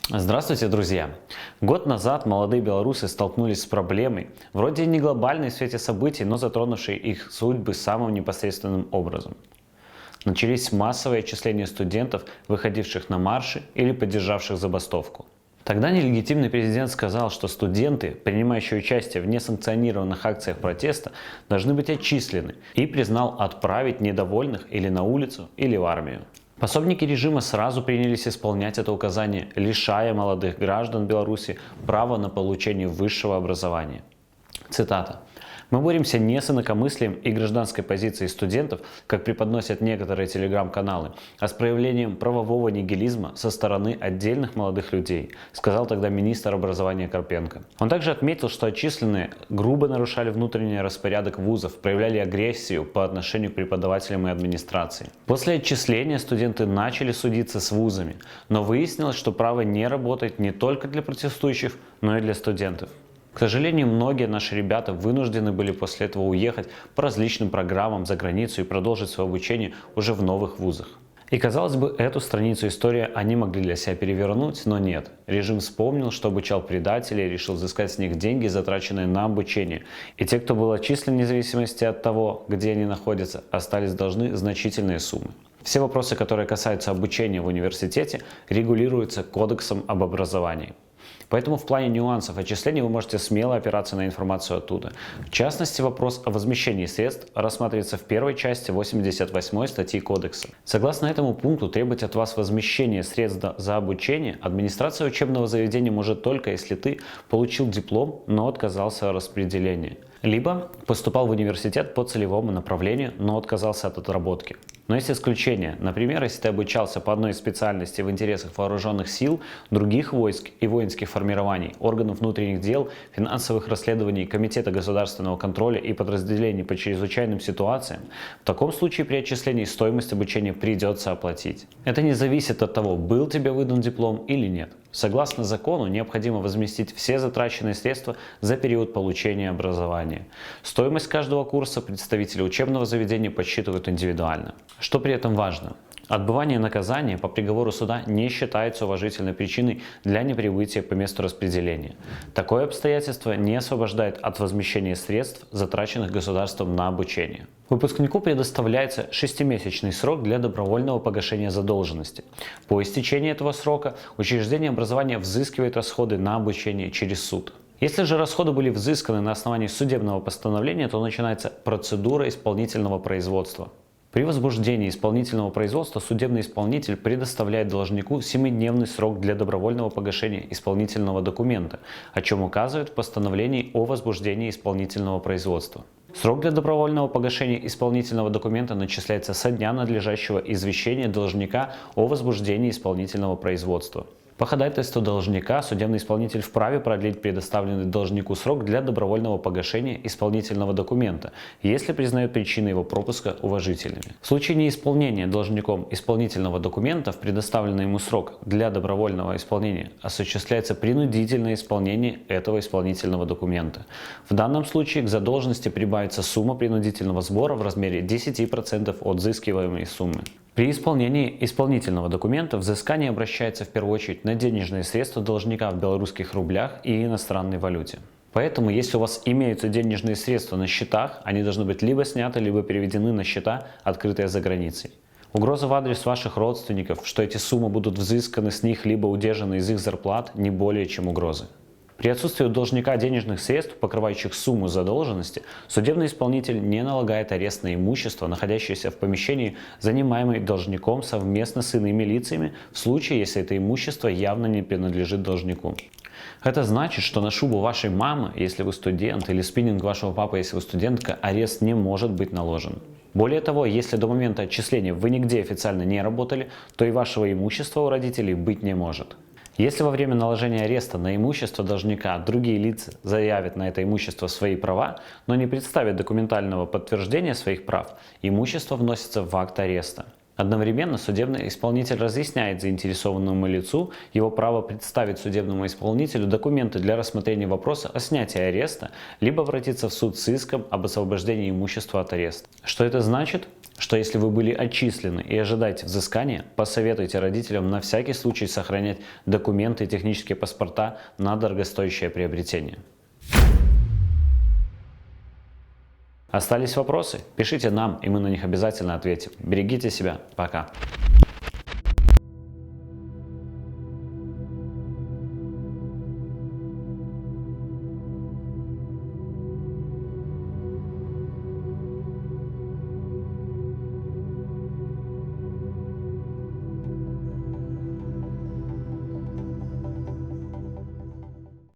Здравствуйте, друзья! Год назад молодые белорусы столкнулись с проблемой, вроде не глобальной в свете событий, но затронувшей их судьбы самым непосредственным образом. Начались массовые отчисления студентов, выходивших на марши или поддержавших забастовку. Тогда нелегитимный президент сказал, что студенты, принимающие участие в несанкционированных акциях протеста, должны быть отчислены, и признал отправить недовольных или на улицу, или в армию. Пособники режима сразу принялись исполнять это указание, лишая молодых граждан Беларуси права на получение высшего образования. Цитата. «Мы боремся не с инакомыслием и гражданской позицией студентов, как преподносят некоторые телеграм-каналы, а с проявлением правового нигилизма со стороны отдельных молодых людей», сказал тогда министр образования Карпенко. Он также отметил, что отчисленные грубо нарушали внутренний распорядок вузов, проявляли агрессию по отношению к преподавателям и администрации. После отчисления студенты начали судиться с вузами, но выяснилось, что право не работает не только для протестующих, но и для студентов. К сожалению, многие наши ребята вынуждены были после этого уехать по различным программам за границу и продолжить свое обучение уже в новых вузах. И казалось бы, эту страницу истории они могли для себя перевернуть, но нет. Режим вспомнил, что обучал предателей, решил взыскать с них деньги, затраченные на обучение. И те, кто был отчислен вне зависимости от того, где они находятся, остались должны значительные суммы. Все вопросы, которые касаются обучения в университете, регулируются Кодексом об образовании. Поэтому в плане нюансов отчисления вы можете смело опираться на информацию оттуда. В частности, вопрос о возмещении средств рассматривается в первой части 88 статьи Кодекса. Согласно этому пункту, требовать от вас возмещения средств за обучение администрация учебного заведения может только если ты получил диплом, но отказался от распределения. Либо поступал в университет по целевому направлению, но отказался от отработки. Но есть исключения. Например, если ты обучался по одной из специальностей в интересах вооруженных сил, других войск и воинских формирований, органов внутренних дел, финансовых расследований, комитета государственного контроля и подразделений по чрезвычайным ситуациям, в таком случае при отчислении стоимость обучения придется оплатить. Это не зависит от того, был тебе выдан диплом или нет. Согласно закону, необходимо возместить все затраченные средства за период получения образования. Стоимость каждого курса представители учебного заведения подсчитывают индивидуально. Что при этом важно? Отбывание наказания по приговору суда не считается уважительной причиной для неприбытия по месту распределения. Такое обстоятельство не освобождает от возмещения средств, затраченных государством на обучение. Выпускнику предоставляется 6-месячный срок для добровольного погашения задолженности. По истечении этого срока учреждение образования взыскивает расходы на обучение через суд. Если же расходы были взысканы на основании судебного постановления, то начинается процедура исполнительного производства. При возбуждении исполнительного производства судебный исполнитель предоставляет должнику 7-дневный срок для добровольного погашения исполнительного документа, о чем указывает в постановлении о возбуждении исполнительного производства. Срок для добровольного погашения исполнительного документа начисляется со дня надлежащего извещения должника о возбуждении исполнительного производства. По ходатайству должника судебный исполнитель вправе продлить предоставленный должнику срок для добровольного погашения исполнительного документа, если признает причины его пропуска уважительными. В случае неисполнения должником исполнительного документа в предоставленный ему срок для добровольного исполнения осуществляется принудительное исполнение этого исполнительного документа. В данном случае к задолженности прибавится сумма принудительного сбора в размере 10% от взыскиваемой суммы. При исполнении исполнительного документа взыскание обращается в первую очередь на денежные средства должника в белорусских рублях и иностранной валюте. Поэтому, если у вас имеются денежные средства на счетах, они должны быть либо сняты, либо переведены на счета, открытые за границей. Угроза в адрес ваших родственников, что эти суммы будут взысканы с них, либо удержаны из их зарплат, не более чем угрозы. При отсутствии у должника денежных средств, покрывающих сумму задолженности, судебный исполнитель не налагает арест на имущество, находящееся в помещении, занимаемое должником совместно с иными лицами, в случае, если это имущество явно не принадлежит должнику. Это значит, что на шубу вашей мамы, если вы студент, или спиннинг вашего папы, если вы студентка, арест не может быть наложен. Более того, если до момента отчисления вы нигде официально не работали, то и вашего имущества у родителей быть не может. Если во время наложения ареста на имущество должника другие лица заявят на это имущество свои права, но не представят документального подтверждения своих прав, имущество вносится в акт ареста. Одновременно судебный исполнитель разъясняет заинтересованному лицу его право представить судебному исполнителю документы для рассмотрения вопроса о снятии ареста, либо обратиться в суд с иском об освобождении имущества от ареста. Что это значит? что если вы были отчислены и ожидаете взыскания, посоветуйте родителям на всякий случай сохранять документы и технические паспорта на дорогостоящее приобретение. Остались вопросы? Пишите нам, и мы на них обязательно ответим. Берегите себя. Пока.